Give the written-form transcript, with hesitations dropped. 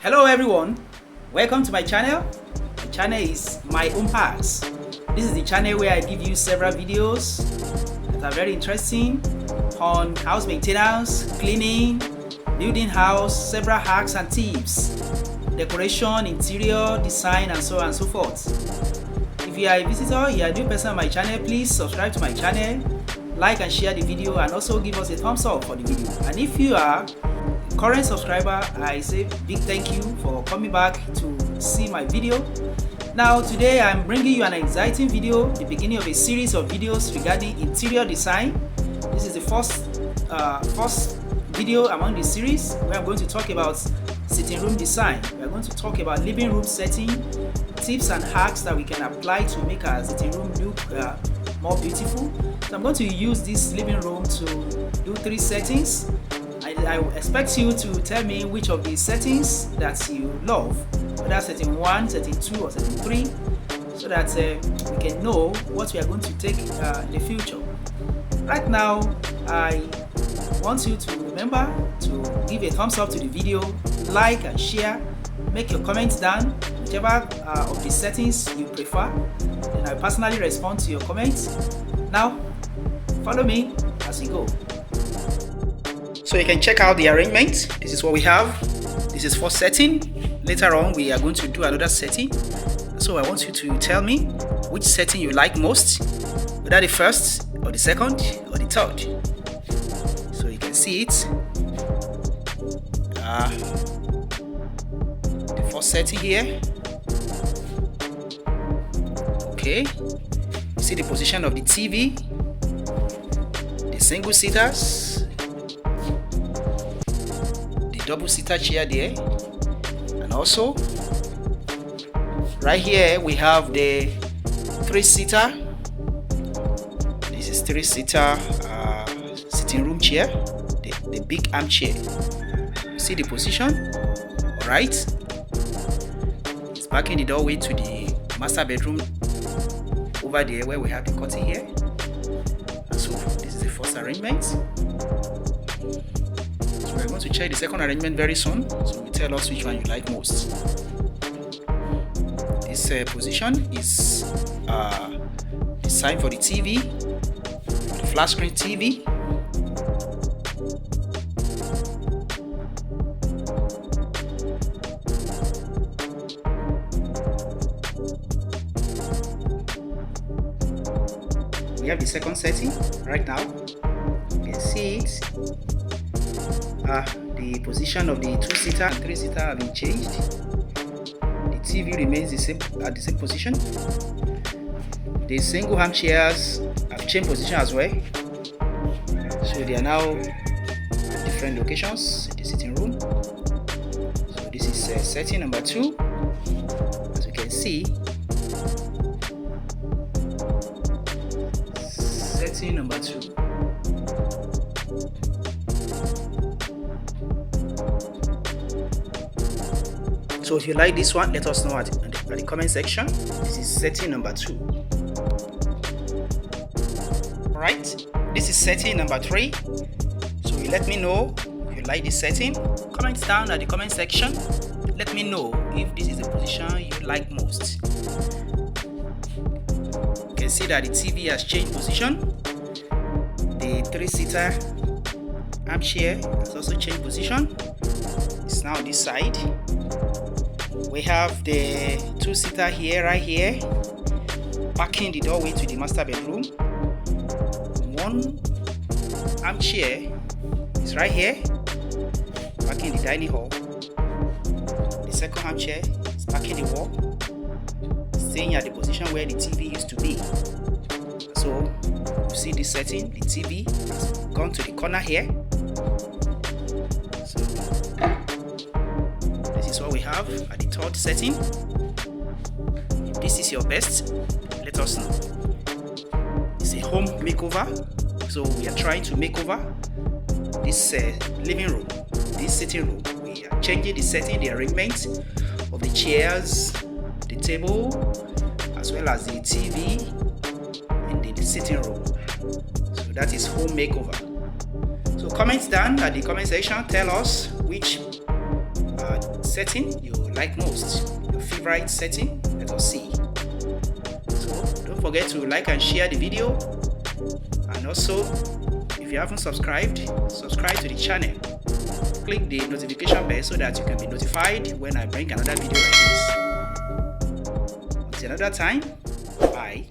Hello everyone, welcome to my channel. My channel is My Home Hacks. This is the channel where I give you several videos that are very interesting on house maintenance, cleaning, building house, several hacks and tips, decoration, interior, design, and so on and so forth. If you are a visitor, you are a new person on my channel, please subscribe to my channel, like and share the video, and also give us a thumbs up for the video. And if you are current subscriber, I say big thank you for coming back to see my video. Now today I'm bringing you an exciting video, the beginning of a series of videos regarding interior design. This is the first video among the series where I'm going to talk about sitting room design. We are going to talk about living room setting, tips and hacks that we can apply to make our sitting room look more beautiful. So I'm going to use this living room to do 3 settings. I expect you to tell me which of these settings that you love, whether setting 1, setting 2, or setting 3, so that we can know what we are going to take in the future. Right now, I want you to remember to give a thumbs up to the video, like and share, make your comments down, whichever of the settings you prefer, and I personally respond to your comments. Now, follow me as we go. So you can check out the arrangement. This is what we have. This is first setting. Later on we are going to do another setting. So I want you to tell me which setting you like most, whether the first or the second or the third. So you can see it. The first setting here. Okay. You see the position of the TV, the single seaters, double-seater chair there, and also right here we have the 3-seater. This is 3-seater sitting room chair, the big armchair. You see the position? All right, it's backing the doorway to the master bedroom over there where we have the curtain here. And so this is the first arrangement. We're going to check the second arrangement very soon, so you tell us which one you like most. This position is designed for the TV, the flat screen TV. We have the second setting right now. You can see it. The position of the 2-seater and 3-seater have been changed. The TV remains at the same position. The single armchairs have changed position as well. So they are now at different locations in the sitting room. So this is setting number 2. As you can see, setting number 2. So if you like this one, let us know at the comment section. This is setting number 2. Alright, this is setting number 3. So you let me know if you like this setting. Comment down at the comment section. Let me know if this is the position you like most. You can see that the TV has changed position. The 3-seater armchair has also changed position. It's now on this side. We have the 2-seater here, right here, backing the doorway to the master bedroom. One armchair is right here, backing the dining hall. The second armchair is backing the wall, staying at the position where the TV used to be. So you see this setting, the TV has gone to the corner here. So this is what we have at the third setting. If this is your best, let us know. It's a home makeover, so we are trying to make over this living room, this sitting room. We are changing the setting, the arrangement of the chairs, the table, as well as the TV in the sitting room. So that is home makeover. So comment down at the comment section, tell us which setting you like most, your favorite setting. Let us see. So don't forget to like and share the video, and also if you haven't subscribed, subscribe to the channel. Click the notification bell so that you can be notified when I bring another video like this. Until another time, bye.